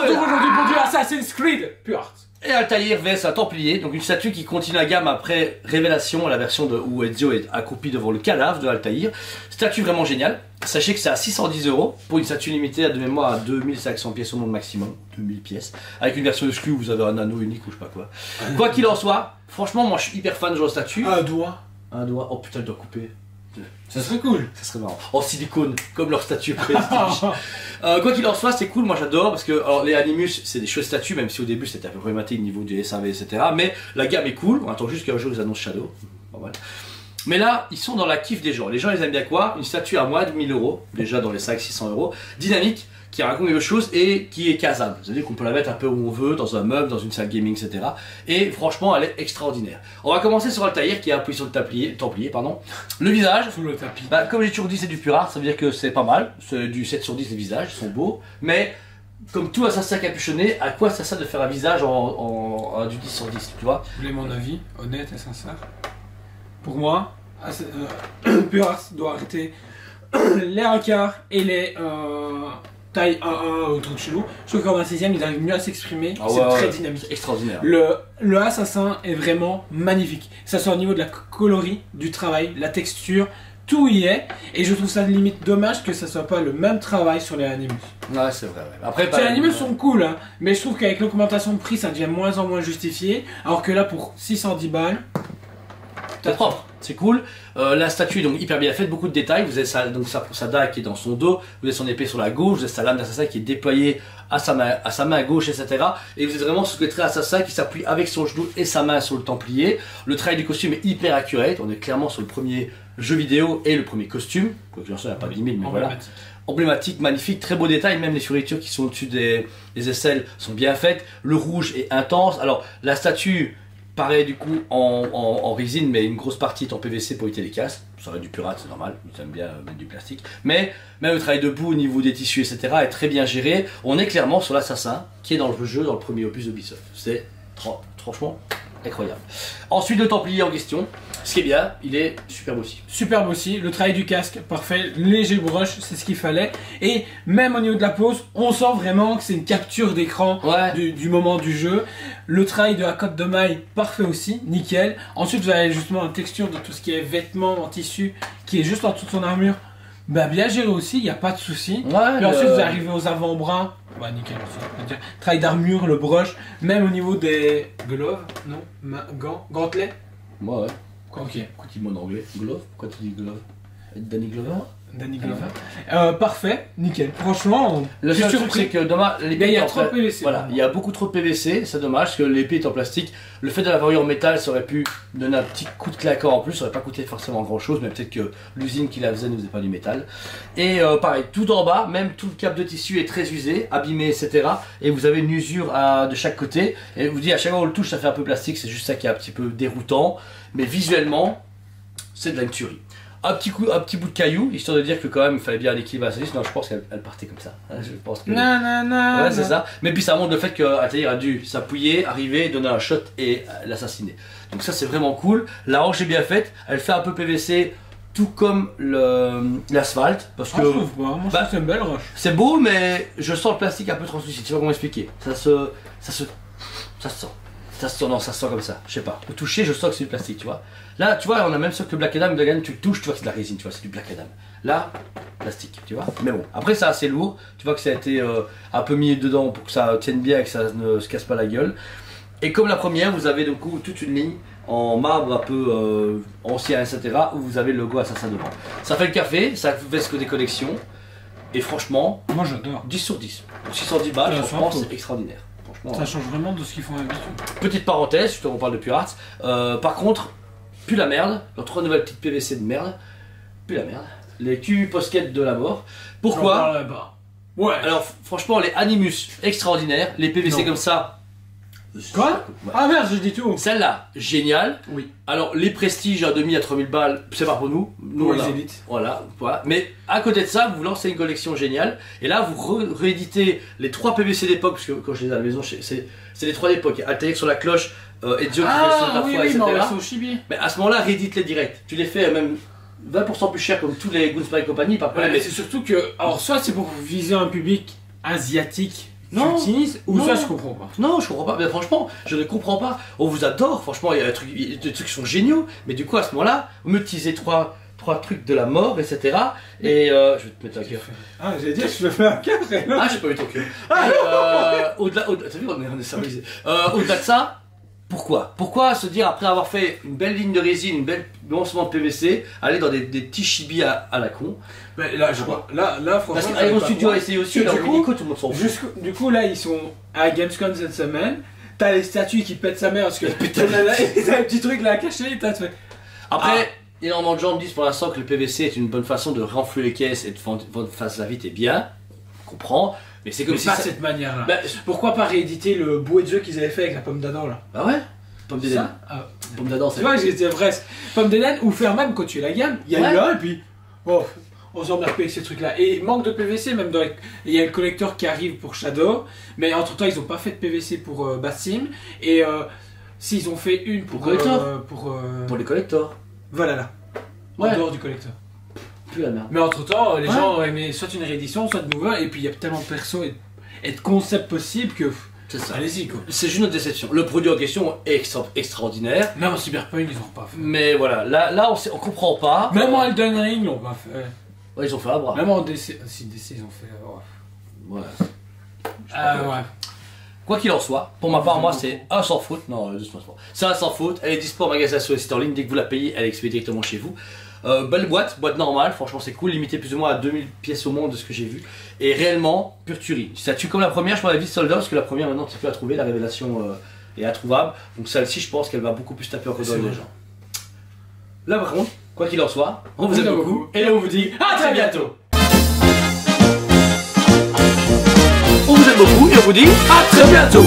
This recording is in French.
retrouve aujourd'hui pour du Assassin's Creed Pure Art. Et Altaïr vs un Templier, donc une statue qui continue la gamme après Révélation, la version de où Ezio est accroupi devant le cadavre de Altaïr. Statue vraiment géniale. Sachez que c'est à 610 € pour une statue limitée de mémoire à 2500 pièces au monde maximum, 2000 pièces. Avec une version exclue où vous avez un anneau unique ou je sais pas quoi. Quoi qu'il en soit, franchement, moi je suis hyper fan de genre de statue. Un doigt. Un doigt, oh putain, je dois couper. Ça serait cool. Ça serait marrant. En silicone, comme leur statue prestige. Quoi qu'il en soit, c'est cool, moi j'adore parce que alors, les Animus, c'est des chouettes statues, même si au début c'était un peu problématique au niveau du SAV, etc. Mais la gamme est cool, on attend juste qu'un jour ils annoncent Shadow. Pas mal. Mais là, ils sont dans la kiff des gens. Les gens, ils aiment bien quoi? Une statue à moins de 1000 €, déjà dans les 500-600 €, dynamique, qui raconte quelque chose et qui est casable. C'est-à-dire qu'on peut la mettre un peu où on veut, dans un meuble, dans une salle gaming, etc. Et franchement, elle est extraordinaire. On va commencer sur Altaïr qui est appuyé sur le templier, pardon. Le visage, Sous le tapis. bah, comme j'ai toujours dit, c'est du pur art, ça veut dire que c'est pas mal. C'est du 7 sur 10 les visages, ils sont beaux. Mais comme tout assassin capuchonné, à quoi ça sert de faire un visage en du 10 sur 10, tu vois? Vous voulez mon avis, honnête et sincère? Pour moi, Pure Art doit arrêter les hackards et les taille 1-1 ou truc chelou. Je trouve qu'en 26ème, ils arrivent mieux à s'exprimer. Ah c'est ouais, très ouais, dynamique. c'est extraordinaire. Le assassin est vraiment magnifique. Que ça soit au niveau de la coloris, du travail, la texture, tout y est. Et je trouve ça limite dommage que ça soit pas le même travail sur les Animus. Ouais, c'est vrai. Ouais. Après, Les Animus sont cool, hein, mais je trouve qu'avec l'augmentation de prix, ça devient moins en moins justifié. Alors que là, pour 610 balles, c'est propre, c'est cool. La statue est donc hyper bien faite, beaucoup de détails. Vous avez sa dague qui est dans son dos, vous avez son épée sur la gauche, vous avez sa lame d'assassin qui est déployée à sa main gauche, etc. Et vous êtes vraiment sous le trait assassin qui s'appuie avec son genou et sa main sur le templier. Le travail du costume est hyper accurate. On est clairement sur le premier jeu vidéo et le premier costume. Quoi que j'en sais, il n'y a pas 10 000, mais voilà. Emblématique, magnifique, très beau détail, même les fioritures qui sont au-dessus des aisselles sont bien faites. Le rouge est intense. Alors, la statue paraît du coup en résine, mais une grosse partie est en PVC pour éviter les casses. Ça aurait du pur art, c'est normal, ils aiment bien mettre du plastique. Mais même le travail debout au niveau des tissus, etc. est très bien géré. On est clairement sur l'assassin qui est dans le jeu, dans le premier opus de Ubisoft. C'est franchement incroyable. Ensuite, le Templier en question. Ce qui est bien, il est superbe aussi. Superbe aussi, le travail du casque, parfait, léger brush, c'est ce qu'il fallait. Et même au niveau de la pose, on sent vraiment que c'est une capture d'écran du moment du jeu. Le travail de la cotte de maille, parfait aussi, nickel. Ensuite, vous avez justement une texture de tout ce qui est vêtements en tissu, qui est juste en dessous de son armure. Bah bien géré aussi, il n'y a pas de souci. Ouais, puis ensuite, vous arrivez aux avant-bras. Ouais, nickel aussi. Travail d'armure, le brush, même au niveau des gloves, non, gantelets. Ouais. Ok. Pourquoi tu dis en anglais? Glove? Pourquoi tu dis glove? Danny Glover? Danny Glover. Parfait, nickel. Franchement, le seul truc c'est que dommage, il y a trop de PVC. Voilà, il y a beaucoup trop de PVC, c'est dommage parce que l'épée est en plastique. Le fait de l'avoir eu en métal, ça aurait pu donner un petit coup de claquant en plus, ça aurait pas coûté forcément grand chose, mais peut-être que l'usine qui la faisait ne faisait pas du métal. Et pareil, tout en bas, même tout le câble de tissu est très usé, abîmé, etc. Et vous avez une usure de chaque côté. Et vous dites à chaque fois qu'on le touche, ça fait un peu plastique, c'est juste ça qui est un petit peu déroutant. Mais visuellement, c'est de la tuerie. Un petit bout de caillou, histoire de dire que quand même il fallait bien un équilibre assez. Non, je pense qu'elle partait comme ça. Je pense que... Ouais, c'est ça. Mais puis ça montre le fait qu'Altaïr a dû s'appuyer, arriver, donner un shot et l'assassiner. Donc ça c'est vraiment cool. La hanche est bien faite, elle fait un peu PVC, tout comme l'asphalte. Parce que. Je trouve pas, moi je trouve que c'est une belle roche. C'est beau, mais je sens le plastique un peu translucide. Tu sais pas comment expliquer. Ça se sent. Non, ça se sent comme ça, je sais pas. Au toucher, je sens que c'est du plastique, tu vois. Là, tu vois, on a même sûr que Black Adam, tu le touches, tu vois que c'est de la résine, tu vois, c'est du Black Adam. Là, plastique, tu vois. Mais bon, après, c'est assez lourd. Tu vois que ça a été un peu mis dedans pour que ça tienne bien et que ça ne se casse pas la gueule. Et comme la première, vous avez du coup toute une ligne en marbre un peu ancien, etc. où vous avez le logo Assassin devant. Ça fait le café, ça fait ce que des collections. Et franchement, moi j'adore. 10 sur 10. Pour 610 balles, franchement, c'est extraordinaire. Ça change vraiment de ce qu'ils font d'habitude. Petite parenthèse, justement on parle de Pure Art. Par contre, plus la merde, leurs 3 nouvelles petites PVC de merde, plus la merde. Les Q posquettes de la mort. Pourquoi? Ouais. Alors franchement, les Animus extraordinaires, les PVC comme ça. Quoi? Ouais. Ah merde, je dis tout. Celle-là, géniale. Oui. Alors les Prestige à demi à 3000 balles, c'est pas pour nous. Nous les élites. Voilà. Mais à côté de ça, vous lancez une collection géniale. Et là, vous rééditez les 3 PVC d'époque, parce que quand je les ai à la maison, c'est les 3 d'époque. Altaïr sur la cloche, Ezio qui fait sur la foi, etc. Mais à ce moment-là, réédite-les direct. Tu les fais même 20% plus cher comme tous les Goodspy et compagnie, par contre. Mais c'est surtout que, alors soit c'est pour viser un public asiatique, Non. Utilises ou Non. ça je comprends pas. Non, je comprends pas, mais franchement, je ne comprends pas. On vous adore, franchement, il y a des trucs qui sont géniaux, mais du coup, à ce moment-là, vous m'utilisez trois trucs de la mort, etc. Et je vais te mettre un cœur. Ah, j'allais dire, je te fais un cœur. Ah, j'ai pas eu ton cœur. Au-delà, t'as vu, on est symbolisé. Au-delà de ça, pourquoi se dire, après avoir fait une belle ligne de résine, une belle lancement de PVC, aller dans des petits chibis à la con? Mais là, franchement. Parce qu'Iron Studio a essayé aussi, leur Minico, tout le monde s'en fout. Du coup, là, ils sont à Gamescom cette semaine. T'as les statues qui pètent sa mère parce que putain, t'as un petit truc là caché, t'as fait. Après, énormément de gens me disent pour l'instant que le PVC est une bonne façon de renflouer les caisses et de faire la vite et bien. On comprend. Mais c'est comme Mais si pas ça... cette manière-là. Bah, pourquoi pas rééditer le bouet de jeu qu'ils avaient fait avec la pomme d'Adam là? Bah ouais. Pomme d'Éden. Pomme d'Adam, Tu vois, j'étais presque. Pomme d'Éden ou faire même continuer la gamme. Il y a eu un et puis. Oh, on s'en met avec ces trucs là. Et manque de PVC, même dans les... Il y a le collector qui arrive pour Shadow. Mais entre temps, ils ont pas fait de PVC pour Bassim. Et s'ils ont fait une pour collector. Pour les collectors. Voilà là. Ouais. En dehors du collector. Plus la merde. Mais entre temps, les gens aimaient soit une réédition, soit de nouveau. Et puis il y a tellement de persos et de concepts possibles que. C'est ça. Allez-y quoi. C'est juste une déception. Le produit en question est extraordinaire. Même en Cyberpunk, ils ont pas fait. Mais voilà, là on comprend pas. Même en Elden Ring, ils l'ont pas fait. Ouais, ils ont fait un bras. Même en DC. Si DC, ils ont fait. Ouais. Ouais. Quoi qu'il en soit, pour ma part, moi c'est un sans faute. Non, doucement. C'est un sans faute. Elle est dispo en magasin sur le site en ligne. Dès que vous la payez, elle est expédiée directement chez vous. Belle boîte normale, franchement c'est cool, limité plus ou moins à 2000 pièces au monde de ce que j'ai vu. Et réellement, pure tuerie. Si ça tue comme la première, je pense qu'elle vite sold out parce que la première maintenant tu peux la trouver, la révélation est introuvable. Donc celle-ci, je pense qu'elle va beaucoup plus taper encore dans les gens. Là par contre, quoi qu'il en soit, on vous aime beaucoup et on vous dit à très bientôt. On vous aime beaucoup et on vous dit à très bientôt.